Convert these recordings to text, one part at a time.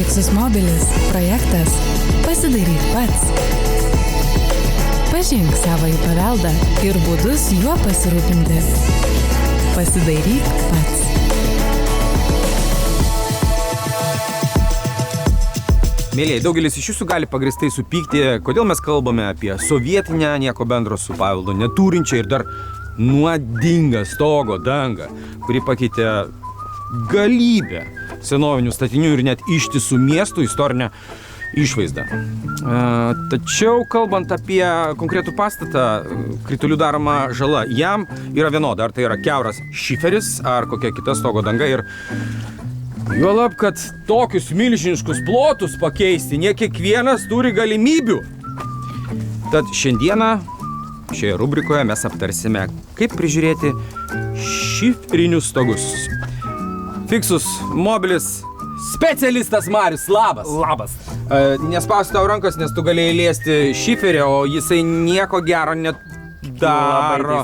Fixus Mobilis projektas Pasidaryk pats. Pažink savąjį paveldą ir būdus juo pasirūpinti. Pasidaryk pats. Mėlyje, daugelis iš jūsų gali pagrįstai supykti, kodėl mes kalbame apie sovietinę, nieko bendro su paveldu neturinčią ir dar nuodingą stogo dangą, kuri pakeitė galybę senovinių statinių ir net ištisų miestų istorinę išvaizdą. Tačiau, kalbant apie konkretų pastatą, kritulių daroma žala jam yra vienoda, ar tai yra kiauras šiferis, ar kokia kita stogo danga. Ir juolab, kad tokius milžiniškus plotus pakeisti ne kiekvienas turi galimybių. Tad šiandieną šioje rubrikoje mes aptarsime, kaip prižiūrėti šiferinius stogus. Fixus Mobilis specialistas Marius, labas. Labas. Nespausiu tau rankos, nes tu galėjai liesti šiferį, o jisai nieko gero nedaro.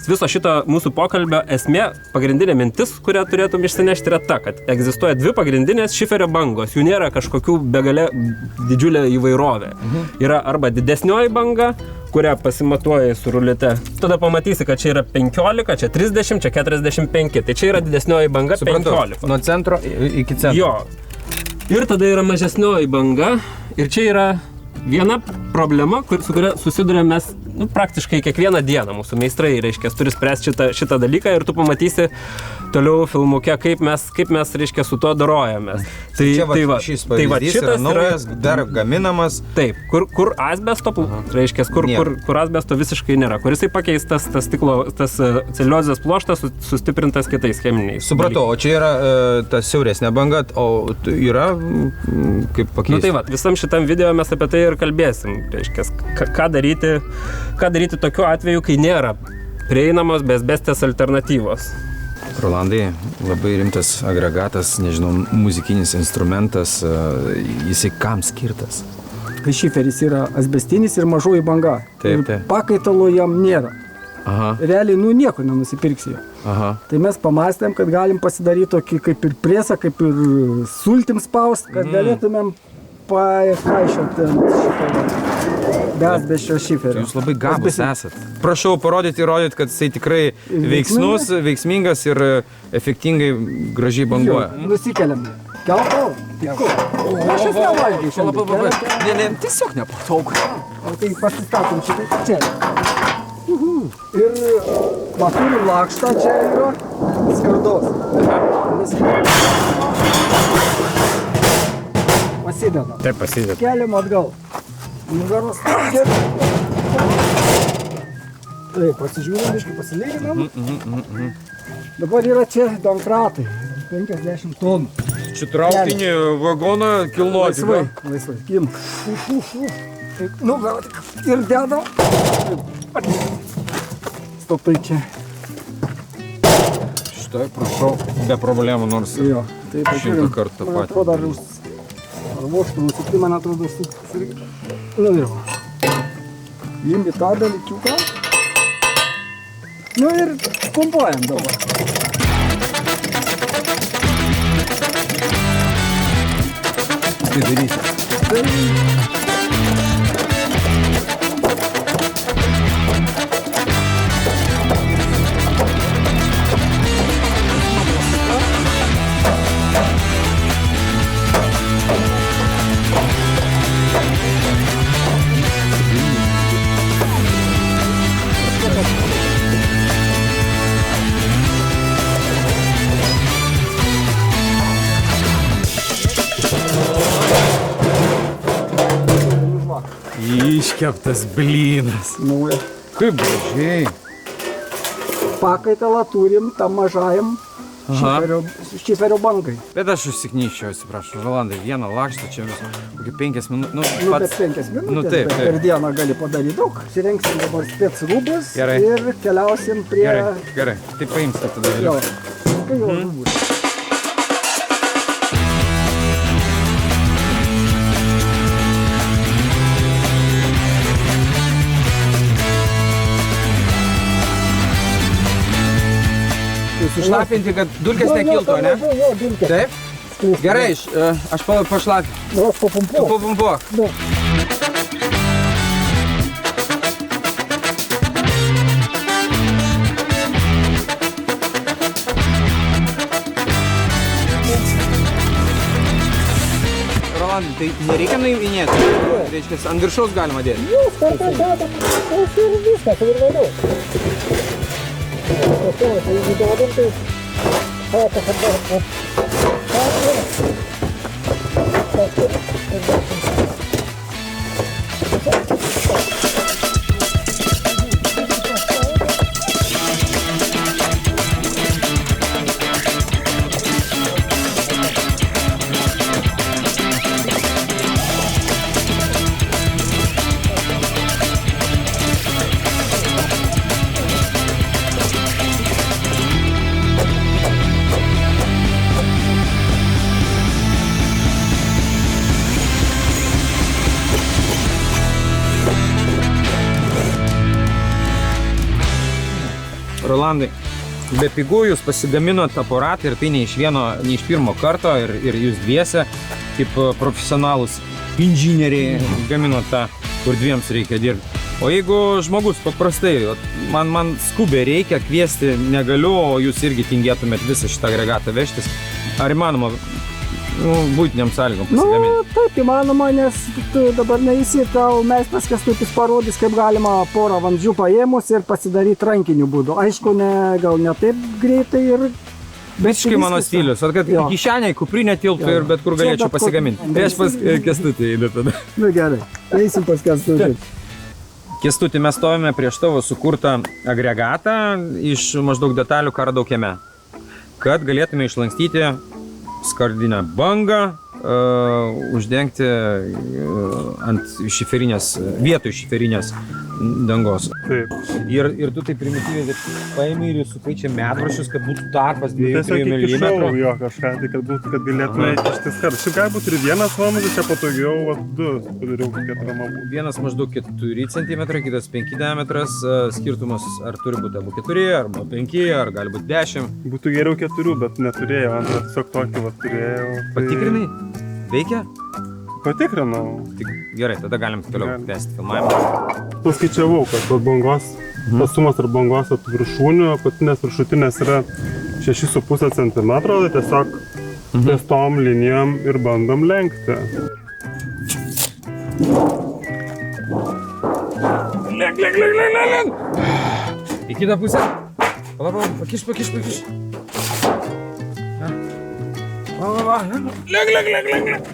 Viso šito mūsų pokalbio esmė, pagrindinė mintis, kurią turėtum išsinešti, yra ta, kad egzistuoja dvi pagrindinės šiferio bangos. Jų nėra kažkokių begalė didžiulė įvairovė. Yra arba didesnioji banga, kurią pasimatuoji su rulete. Tada pamatysi, kad čia yra 15, čia 30, čia 45. Tai čia yra didesnioji banga. Suprantu, 15. nuo centro iki centro. Jo. Ir tada yra mažesnioji banga. Ir čia yra viena problema, su kuria susidurėm mes praktiškai kiekvieną dieną. Mūsų meistrai, reiškia, turi spręsti šitą dalyką ir tu pamatysi toliau filmuke, kaip mes reiškia, su tuo dorojamės. Šis pavyzdys yra naujas, dar gaminamas. Taip, kur asbesto, reiškia, kur asbesto visiškai nėra. Kur jisai pakeistas, tas celiuliozės pluoštas sustiprintas kitais cheminiais. Supratau, o čia yra ta siauresnė banga, o yra kaip pakeisti. Tai visam šitam video mes apie tai ir kalbėsim. Reiškia, ką daryti tokiu atveju, kai nėra prieinamos besbestės alternatyvos. Rolandai, labai rimtas agregatas, nežinau, muzikinis instrumentas, jisai kam skirtas? Šiferis yra asbestinis ir mažoji banga. Taip. Pakaitalo jam nėra. Aha. Realiai, nieko nenusipirksi jo. Aha. Tai mes pamastėm, kad galim pasidaryti tokį kaip ir presą, kaip ir sultim spaust, kad galėtumėm pakaišioti šitą asbesčio šiferį. Jūs labai gabus esat. Prašau parodyti, kad jisai tikrai veiksmingas ir efektingai gražiai banguoja. Nusikeliam. Keltau. Aš jūs nevalgiai šiandien. Ne, tiesiog nepatogu. O tai pasistatom šitą čia. Ir turim lakštą, čia yra skardos. Pasidedam. Taip, pasidedam. Keliam atgal. Nugaros. Taip, pasižiūrėm, biškai pasilyginam. Dabar yra čia donkratai, 50 tonų. Čia traukinį vagoną kilnoti. Laisvai. Kim. Nugarą ir dedam. Stopai čia. Štai, prašau, be problemų, nors šimtą kartą tą patį. Man atrodo, ar voštų nusikti, man atrodo, irgi. Ir imbi tą dalykiuką. Ir pumpuojam dabar. Tai darysi. Iškeptas blynas. Kaip gražiai. Pakaitalą turim tam mažajam šiferio bangai. Bet aš užsiknyščiau, atsiprašau, Rolandai, vieną lakštą čia vis, kokį 5 minutės. Bet 5 minutės, bet per dieną gali padaryti daug. Sirengsim dabar spec rūbus ir keliausim prie... Gerai, tai paimsite tada vėliau. Kai jau rūbus. Sušlapinti, kad dulkės nekiltų, ne? Jo, dulkės. Taip? Gerai, aš pašlapiu. Nu, aš papumpuoju. Papumpuok. Nu. Rolandai, tai nereikia nuiminėti. Reiškia, ant viršaus galima dėti. Jūs kartą dedam, ir viskas, ir vėliau. Tai jeigu dedam, tai... Rolandai, be pigų jūs pasigaminot aparatą ir tai ne iš pirmo karto ir jūs dviese, kaip profesionalūs inžinieriai gaminot tą, kur dviems reikia dirbti. O jeigu žmogus paprastai, man skubiai reikia kviesti negaliu, o jūs irgi tingėtumėt visą šitą agregatą vežtis, ar įmanoma būtiniam sąlygom pasigaminti? Nu, taip įmanoma, nes tu dabar neįsi, tau meistras Kęstutis parodys, kaip galima porą vamzdžių paėmus ir pasidaryti rankiniu būdu. Aišku, gal ne taip greitai ir... Visiškai mano stilius, kad kišeniai, kuprinė tilptų ir bet kur galėčiau pasigaminti. Tai aš pas Kęstutį einu tada. Nu gerai, eisim pas Kęstutį. Kęstuti, mes stovime prieš tavo sukurtą agregatą iš maždaug detalių, ką radau kieme. Kad galėtume išlankstyti skardinę bangą, uždengti ant šiferinės, vietoj šiferinės dangos. Taip. Ir tu tai primityviai paėmė ir sukai čia medvaržus, kad būtų tarpas 2-3 mm. Tiesiog jo kažką, tai kad galėtume ištis kartu. Šiaip gali būti ir vienas vamzdis, čia patogiau, du padariau, kad rama būtų. Vienas maždaug 4 cm, kitas 5 diametras. Skirtumas ar turi būti abu 4, arba 5, ar gali būti 10. Būtų geriau 4, bet neturėjau, antrą tiesiog tokį turėjau. Tai... Patikrinai? Veikia? Patikrinau. Gerai, tada galim toliau tęsti filmavimą. Paskaičiavau, kad tos bangos, tas sumas tarp bangos ir viršūnių, apatinės viršutinės yra 6,5 cm, tai tiesiog ties tom linijom ir bandom lenkti. Lenk! Į kitą pusę. Pakiš. Va. Lenk.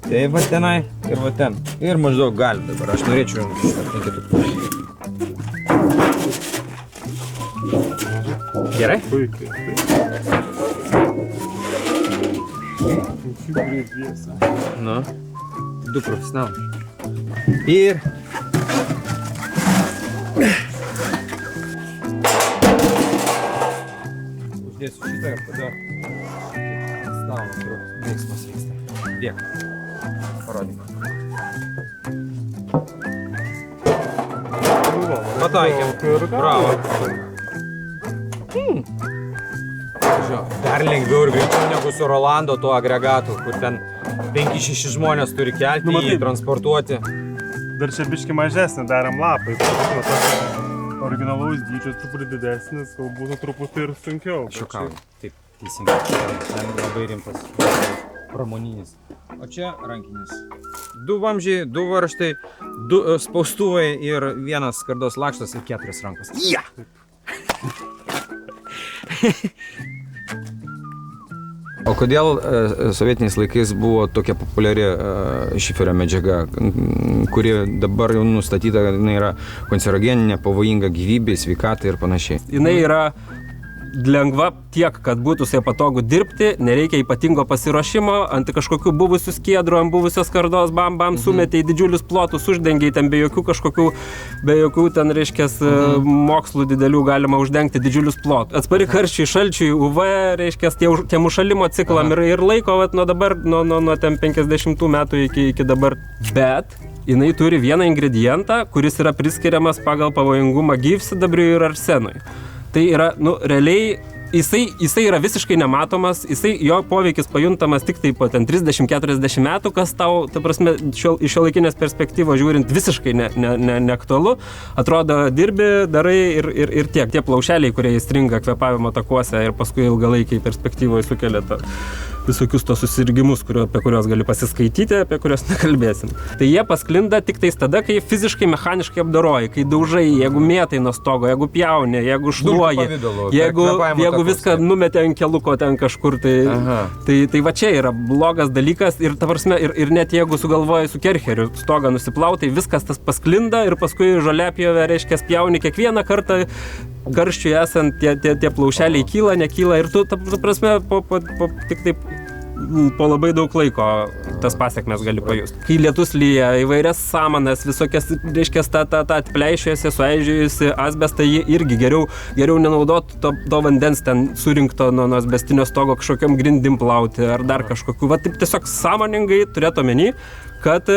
Tai va tenai ir va ten. Ir maždaug gali dabar. Aš norėčiau šitą. Gerai? Puikiai. Nu, du profesionalai. Ir... Uždėsiu šitą ir tada stavim, kur veiksmas vyksta. Dėk. Parodyk. Pataikėm. Bravo. Dar lengviau ir greičiau negu su Rolando tuo agregatu, kur ten 5-6 žmonės turi kelti, jį transportuoti. Dar čia biški mažesnį darom lapai. Originalaus dydžio truputį didesnis, gal būtų truputį ir sunkiau. Šiukauju. Taip, teisingai. Ten labai rimtas pramoninis. O čia rankinis. 2 vamzdžiai, 2 varžtai, 2 spaustuvai ir 1 skardos lakštas ir 4 rankos. Ja! O kodėl sovietiniais laikais buvo tokia populiari šiferio medžiaga, kuri dabar jau nustatyta, jinai yra kancerogeninė, pavojinga gyvybei, sveikatai ir panašiai? Jinai yra lengva tiek, kad būtų su ja patogu dirbti, nereikia ypatingo pasiruošimo, ant kažkokių buvusių skiedrų, ant buvusios skardos, bam, sumetė į didžiulius plotus, uždengiai ten be jokių ten, reiškias, mokslų didelių galima uždengti didžiulius plotus. Atspari karščiui, šalčiui, UV, reiškias, tiem užšalimo ciklam ir laiko, nuo dabar, nuo ten 50 metų iki dabar. Bet jinai turi vieną ingredientą, kuris yra priskiriamas pagal pavojingumą gyvsidabriui ir arsenui. Tai yra, realiai jisai yra visiškai nematomas, jo poveikis pajuntamas tik tai po ten 30-40 metų, kas tau, ta prasme, iš šiuolaikinės perspektyvos žiūrint visiškai neaktualu. Atrodo, dirbi, darai ir tiek. Tie plaušeliai, kurie įstringa kvėpavimo takuose ir paskui ilgalaikiai perspektyvoje sukelia visokius tos susirgimus, apie kuriuos gali pasiskaityti, apie kuriuos nekalbėsim. Tai jie pasklinda tik tais tada, kai fiziškai, mechaniškai apdoroji, kai daužai, jeigu mėtai nuo stogo, jeigu pjauni, jeigu šluoji, jeigu viską numetė ant keluko ten kažkur, tai va čia yra blogas dalykas ir ta prasme, ir net jeigu sugalvoji su kercheriu stogą nusiplauti, viskas tas pasklinda ir paskui žoliapjovę, reiškia, pjauni kiekvieną kartą, karščiui esant tie plaušeliai kyla, nekyla ir tu, ta prasme, tik taip po labai daug laiko tas pasiekmes gali pajusti. Kai lietus lyja, įvairias samanas, visokias, reiškia, tą atpleišėjusi, suaižėjusi asbestą, jį irgi geriau nenaudot to vandens ten surinkto nuo asbestinio stogo kažkokiam grindim plauti ar dar kažkokiu. Va taip tiesiog sąmoningai turėt omeny, kad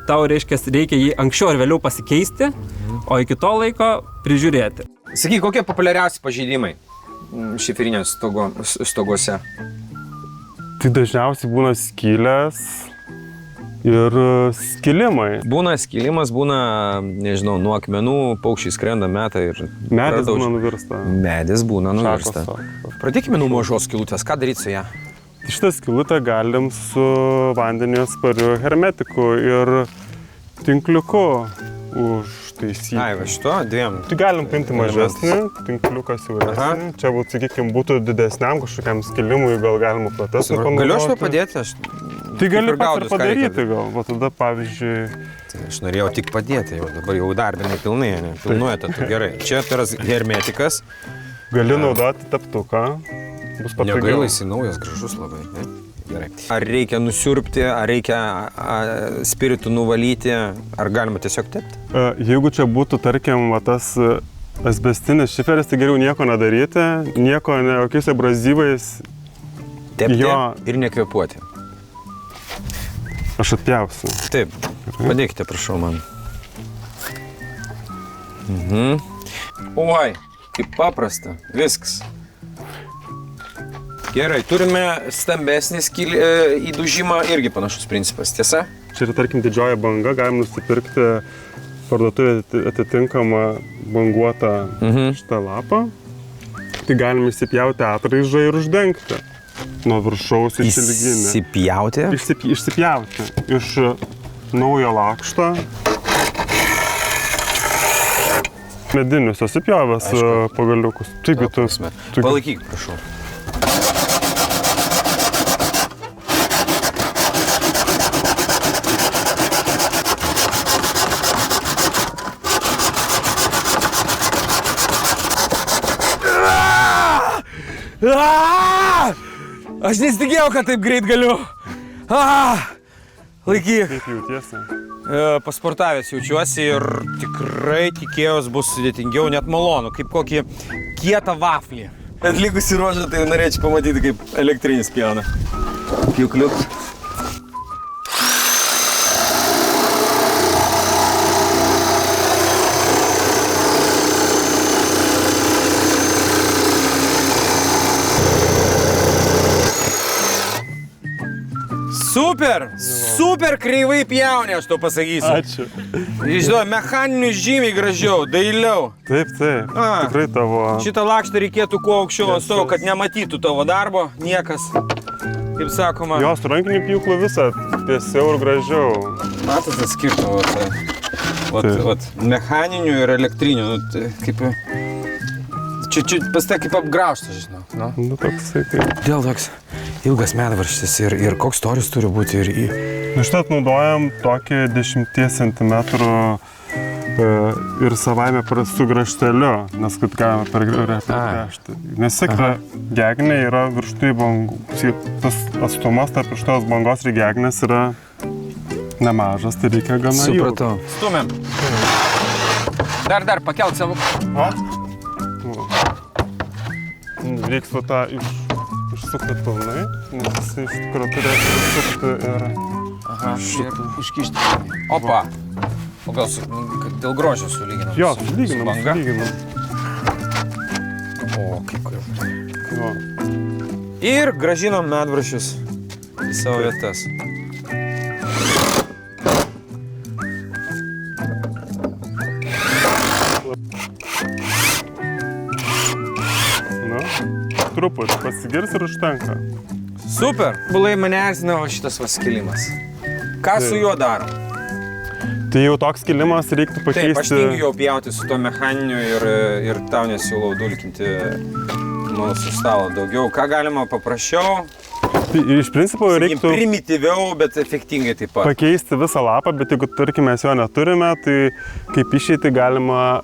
tau, reiškia, reikia jį anksčiau ar vėliau pasikeisti, o iki to laiko prižiūrėti. Sakyk, kokie populiariausi pažeidimai šiferinės stogose? Tai dažniausiai būna skylės ir skilimai. Būna skilimas, būna, nežinau, nuo akmenų paukščiai skrenda, meta ir... Medis būna nuvirsta. Medis būna nuvirsta. Pradėkime nuo mažos skylutės. Ką daryti su ją? Šitą skylutę galim su vandeniu atspariu hermetiku ir tinkliuku užtaisyti. Ai, va šito, dviem. Tai galim paimti mažesnį, tinkliuką siauresnį. Čia, sakykime, būtų didesniam kažkokiam skilimui, gal galima platesnį panaudoti. Galiu aš to padėti? Tai gali pats ir padaryti gal. Va tada, pavyzdžiui... Tai aš norėjau tik padėti, jau dabar jau darbinai pilnai, ne? Pilnuojate tu gerai. Čia tas hermetikas. Gali naudoti teptuką. Bus patogiau. Negaila, jis naujas, gražus labai, ne? Gerai. Ar reikia nusiurbti, ar reikia spiritų nuvalyti, ar galima tiesiog tepti? Jeigu čia būtų, tarkim, tas asbestinis šiferis, tai geriau nieko nedaryti, jokiais abrazyvais. Tepti ir nekvėpuoti. Aš atpjausiu. Taip, padėkite, prašau man. Oi, kaip paprasta, viskas. Gerai, turime stambesnį įdūžimą, irgi panašus principas, tiesa? Čia yra, tarkim, didžioji banga, galim nusipirkti parduotuvę atitinkamą banguotą šitą lapą. Tai galim įsipjauti atraižą ir uždengti nuo viršaus į šilginį. Įsipjauti? Išsipjauti iš naujo lakšto. Medinius įsipjavęs pagaliukus. Taigi tu... Palaikyk, prašau. Aš nesitikėjau, kad taip greit galiu. Laikyk. Kaip jautiesi? Pasportavęs jaučiuosi ir tikrai tikėjos bus sudėtingiau, net malonu, kaip kokį kietą vaflį. Atlikusi ruožą, tai norėčiau pamatyti, kaip elektrinis pjauna. Pjūkliuk. Super kreivai pjauni, aš to pasakysiu. Ačiū. Žinau, mechaniniu žymiai gražiau, dailiau. Taip, tikrai tavo... Šitą lakštą reikėtų kuo aukščiau ant stogo, kad nematytų tavo darbo, niekas, kaip sakoma. Jos rankinių pjūklų visą tiesiau ir gražiau. Matas atskirtų, mechaninių ir elektrinių, kaip... Čia pas tai kaip apgraužtas, žinau. Nu, toksai kaip... Dėl toks ilgas medvaržtis ir koks storis turi būti ir... Šitą naudojam tokį 10 cm ir savaime su grašteliu, nes kad galime pergręžti. Nes gegnė yra viršutai bangų. Tas atstumas tarp šitos bangos ir gegnės yra nemažas, tai reikia gana ilgo. Supratau. Stumėm. Dar pakelt savo... Reiks va tą išsukti pilnai, nes jis iš tikrųjų turės išsukti ir... ir iškišti. Opa! O gal dėl grožio sulyginam? Jo, sulyginam. O, kaip Jo. Ir grąžinom medvaršius į savo vietas. Nu, truputį pasigirs ir užtenka. Super. Bulai mane erzina šitas skilimas. Ką su juo darom? Tai jau toks kilimas reiktų pakeisti. Taip, aš tingiu jau pjauti su to mechaniniu ir tau nesiūlau dulkinti mūsų stalo daugiau. Ką galima paprasčiau? Tai iš principo reiktų primityviau, bet efektingai taip pat. Pakeisti visą lapą, bet jeigu tarkim mes jo neturime, tai kaip išeiti galima,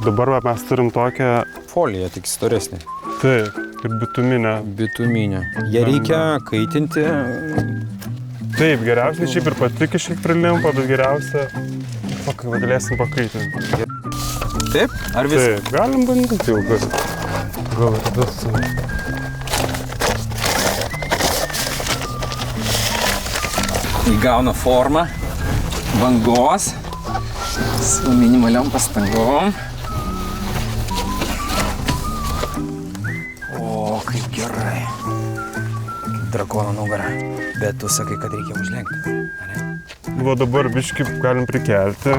dabar mes turim tokią Folija tik storesnė. Taip, ir bituminę. Bituminę. Ją reikia kaitinti. Taip, geriausiai šiaip ir pati kažkiek prilimpa, bet geriausia galėsim pakaitinti. Taip? Ar visą? Taip, galim bandyti jau gal ir visą. Įgauna formą bangos su minimaliom pastangom. O, kaip gerai. Kaip drakono nugara. Bet tu sakai, kad reikia užlenkti. Va dabar biškį galim prikelti.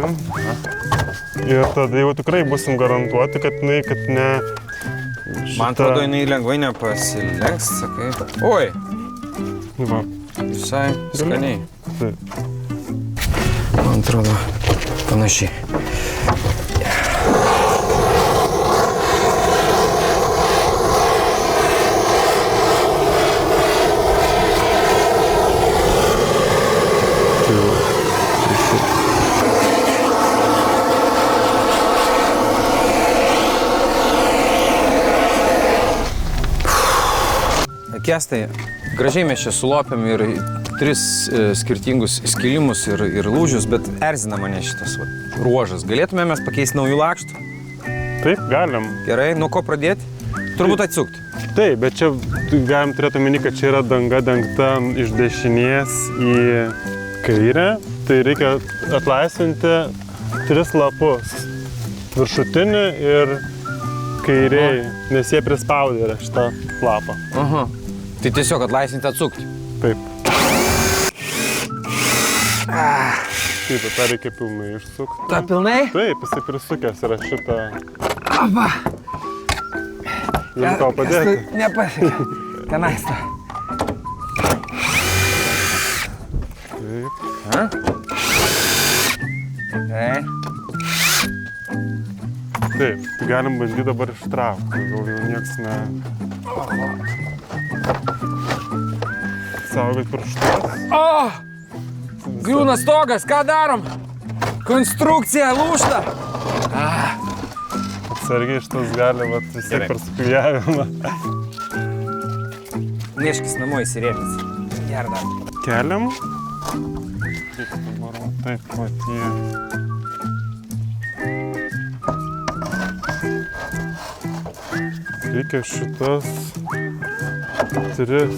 Ir tada jau tikrai busim garantuoti, kad ne... Man atrodo, jinai lengvai nepasilenks, sakai. Oi! Va. Visai skaniai. Taip. Man atrodo, panašiai. Kestai, gražiai mes čia sulopėm ir 3 skirtingus skilimus ir lūžius, bet erzina mane šitas ruožas. Galėtume mes pakeisti naujų lakštų? Taip, galim. Gerai, nuo ko pradėti? Turbūt atsukti. Taip, bet čia galim turėti omeny, kad čia yra danga dengta iš dešinės į kairę. Tai reikia atlaisvinti 3 lapus. Viršutinį ir kairiai, nes jie prispaudė yra šitą lapą. Aha. Tai tiesiog atlaisvinti atsukti. Taip. Taip, bet tą reikia pilnai išsukti. Ta pilnai? Taip, jisai prisukęs yra šitą. Aba! Galiu tau padėti. Nepasiekė. Tenais ta. Taip. Ha? Taip. Taip, tai galim bandyti dabar ištraukti. Gal jau nieks ne... Saugot pirštus. O! Griūna stogas, ką darom? Konstrukcija lūžta. Atsargiai šitas gali vis tiek per suklijavimą. Neškis namo įsirėpins. Gerda. Keliam. Taip, vat jie. Reikia šitas 3.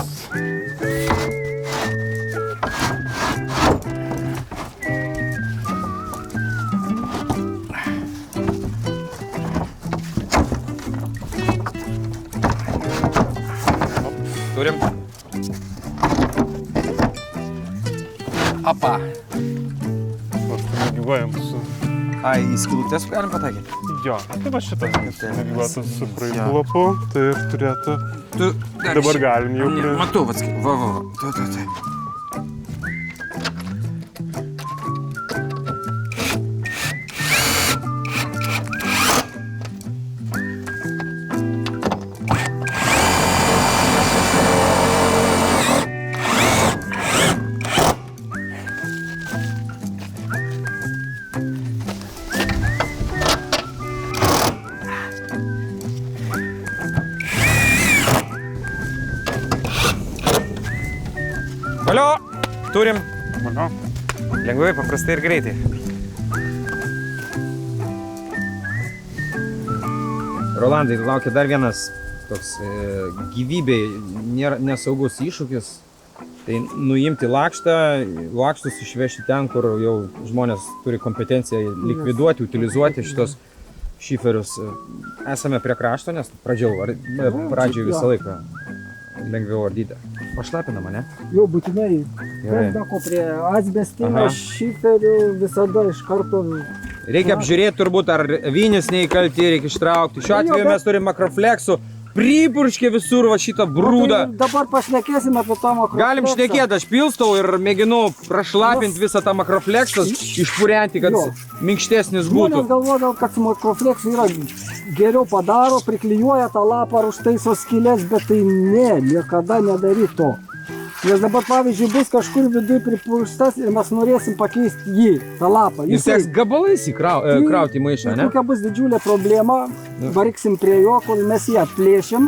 Turim. Apa. Negyvojam su... Ai, į skylutes galim pataikyti? Jo, tai va šitas negyvuotas su praeitų lapu, tai ir turėtų... Tu Dabar galim jau prie... Matau, va. Tu. Valio! Turim. Valio. Lengvai, paprastai ir greitai. Rolandai, laukia dar vienas toks gyvybei nesaugus iššūkis. Tai nuimti lakštus išvežti ten, kur jau žmonės turi kompetenciją likviduoti, utilizuoti šitos šiferius. Esame prie krašto, nes pradžioj visą laiką lengviau ardyti. Pašlapinama, ne? Jau būtinai, Gerai. ko prie asbestinio Aha. šiferių visada iš karto... Reikia apžiūrėti turbūt, ar vynis neįkalti, reikia ištraukti. Šiuo atveju bet- mes turime makrofleksų. Pripurškė visur va šitą brūdą. Tai dabar pašnekėsime apie tą makrofleksą. Galim šnekėti, aš pilstau ir mėginu prašlapinti visą tą makrofleksą, išpurenti, kad Jo. minkštesnis Žmonės būtų. galvodavo, kad su makrofleksu yra geriau padaro, priklijuoja tą lapą ar užtaiso skylės, bet tai ne, niekada nedaryt to. Nes dabar, pavyzdžiui, bus kažkur viduj pripurštas ir mes norėsim pakeisti jį, tą lapą. Ir teks gabalais krauti į maišą, ne? Kokia bus didžiulė problema, vargsim prie jo, kol mes ją atplėšim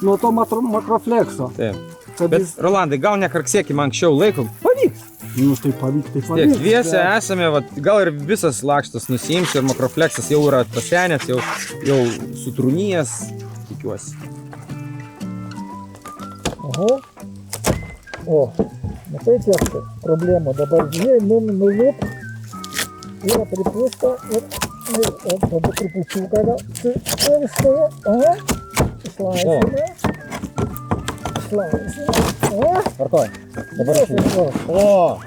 nuo to makroflekso. Taip. Kad Bet, jis, Rolandai, gal nekarksėkime anksčiau laiko. Pavyks. nu, tai pavyks, tai Tiek, pavyks. dviese bet- esame, vat, gal ir visas lakštas nusiims ir makrofleksas jau yra pasenęs, jau sutrūnijęs, tikiuosi. Oho. O, matai kiek problemų. Dabar jie nulup, yra pripūsta ir dabar trupučiuką gal surištoje. Aha, išlaisvime. O, Tvarkoj. Dabar aš o.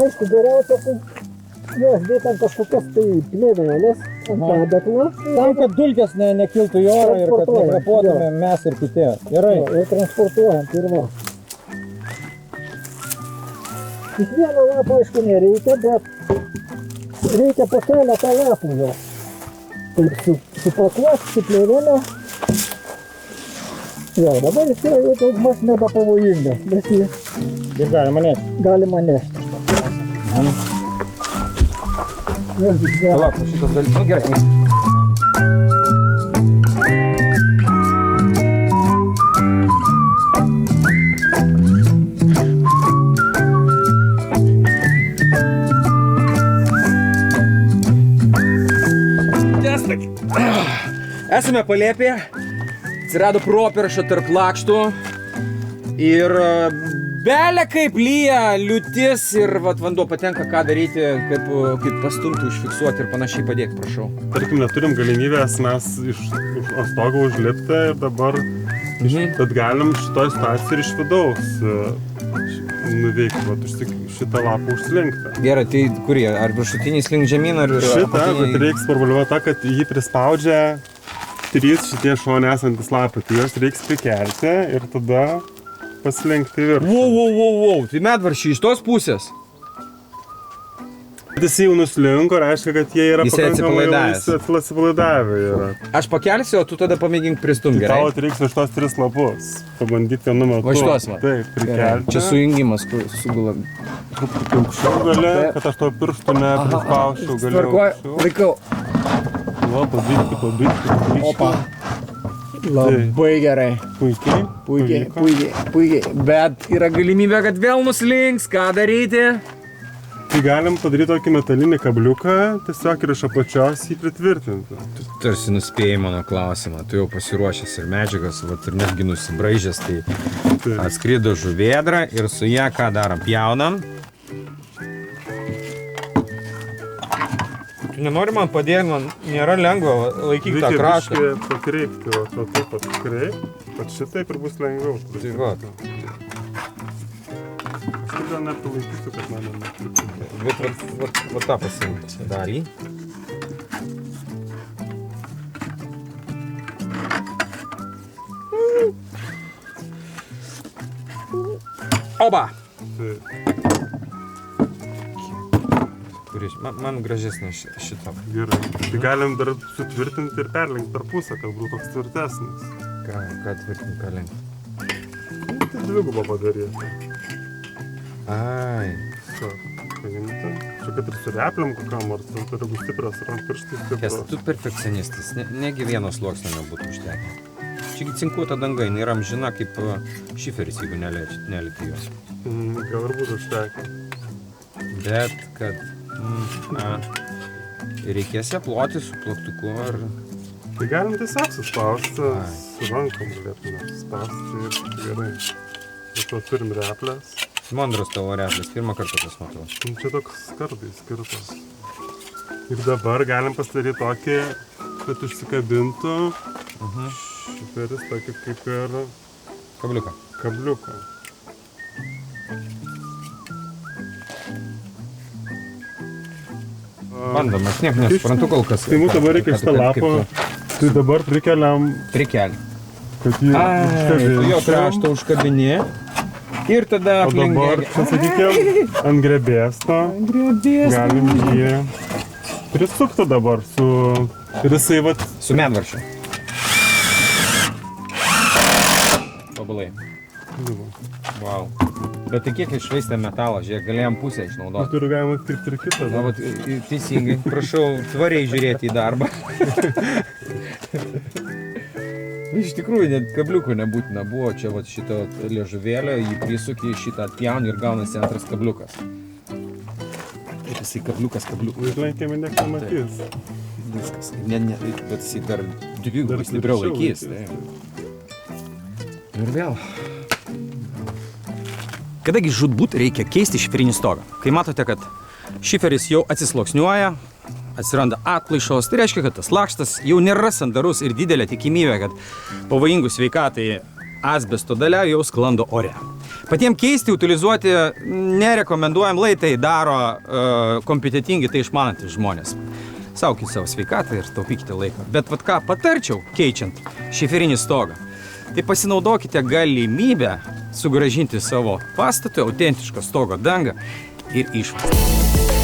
Aišku, geriausia, kad jos dėt ant kažkokias tai plėvėlės, ant padėklą. Tam, kad dulkės nekiltų į orą ir kad Transportuojant, nekvėpuotume mes ir kiti. Gerai. Ir transportuojant ir va. Kiekvieną lapą, aišku, nereikia, bet reikia po keletą lapų jo. Taip, supakuoti, su plėvelė. Jo, dabar jis yra jau daugmaž nebepavojingas, bet jį Ir galima nešti. galima nešti. Vėlgi, gerai. Palauk, šitas dalykas. Nu, gerai. Testak. Esame palėpėje, atsirado properša tarp lakštų ir belė kaip lyja, liūtis ir vat, vanduo patenka, ką daryti, kaip pastumti, užfiksuoti ir panašiai padėk, prašau. Tarkim, neturim galimybės mes iš stogo užlipti ir dabar, bet galim šitoj situacijai ir iš vidaus nuveikti, vat, šitą lapą užslinkti. Gerai, tai kurie, ar viršutiniai slink žemyn, ar Šitą, apatiniai? bet reiks problema ta, kad jį prispaudžia 3 šitie šone esantis lapai, tai juos reiks prikelti ir tada paslinkti į viršų. Wow, tai medvaršiai iš tos pusės. Bet jis jau nuslinko, reiškia, kad jie yra Jis pakankamai atsipalaidavęs. atsipalaidavę yra. Aš pakelsiu, o tu tada pamėgink pristumti, Tai gerai? tau reiks iš tos 3 lapus. Pabandyti vienu metu. Va šitos va. Taip, prikelti. Čia sujungimas, kur sugula. Aukščiau gali, kad aš to pirštų neprispausčiau. Tvarkoj, laikau. Va, pabandyti. Opa. Labai gerai. Puikiai. Puikiai. Bet yra galimybė, kad vėl nuslinks, ką daryti? Tai galim padaryti tokį metalinį kabliuką, tiesiog ir iš apačios jį pritvirtinti. Tu tarsi nuspėjai mano klausimą, tu jau pasiruošęs ir medžiagas, vat, ir netgi nusibraižęs, tai Taip. atskrido žuvėdra ir su ją ką darom? Pjaunam. Tu nenori man padėti, man nėra lengva laikyti tą kraštą. biškį pakreipti, va taip pat pakreipti, kad šitaip ir bus lengviau. Tai va. Aš gal nepalaikysiu, kad man netruktų. Va tą pasiimti dalį. Oba! Taip. Kuris, man gražesnė šita. Gerai. Tai galim dar sutvirtinti ir perlenkti per pusę, kad būtų toks tvirtesnis. Ką tvirtinti, ką lenkti? Tai dvigubą padaryti. Ai. Paimti. Čia kad ir su repliam kokiam, ar tai turi būti stiprios rank pirštai Kes, stiprios. tu perfekcionistas, negi vieno sluoksnio nebūtų užtekę. Čiagi cinkuota danga, jinai yra amžina kaip šiferis, jeigu nelieti jos. Gal ir būtų užtekę. Bet kad reikės ją ploti su plaktuku ar... Tai galim tiesiog suspausti, Ai. su rankom galėtume suspausti ir gerai. Bet to turim replės. Mandrus tavo replis, pirmą kartą tas matau. Čia toks kartais skirtas. Ir dabar galim pasidaryti tokį, kad užsikabintų šiferis tokį kaip ir Kabliuką. kabliuką. Bandom, aš niek nesuprantu kol kas. Tai mums dabar reikia šitą lapą, tai dabar prikeliam, Prikelį. kad jį Jo užkabinsim. kraštą užkabini. Ir tada O dabar, čia sakykime, ant grebėsto galim jį prisukti dabar su... Ir jisai vat... Su medvaršiu. Tobulai. Wow. Bet tai kiek išvaistė metalą, žiūrėk, galėjom pusę išnaudoti. Turiu galima kirpti ir kitą. Na, vat, teisingai. Prašau tvariai žiūrėti į darbą. Iš tikrųjų, net kabliukų nebūtina buvo. Čia vat šito liežuvėlio, jį prisuki, šitą atpjauni ir gaunasi antras kabliukas. Ir jisai kabliukas. Laiklenkėme nieks nematys. Viskas. Ne, bet jisai dar dvigubai stipriau laikys. Ir vėl. Kadangi žūtbūt reikia keisti šiferinį stogą. Kai matote, kad šiferis jau atsisluoksniuoja, atsiranda atplaišos, tai reiškia, kad tas lakštas jau nėra sandarus ir didelė tikimybė, kad pavojingų sveikatai asbesto dalia jau sklando ore. Patiems keisti, utilizuoti nerekomenduojam, lai tai daro kompetentingi, tai išmanantys žmonės. Saukite savo sveikatą ir taupykite laiką. Bet vat ką patarčiau, keičiant šiferinį stogą, tai pasinaudokite galimybę sugrąžinti savo pastatui autentišką stogo dangą ir išvaizdą.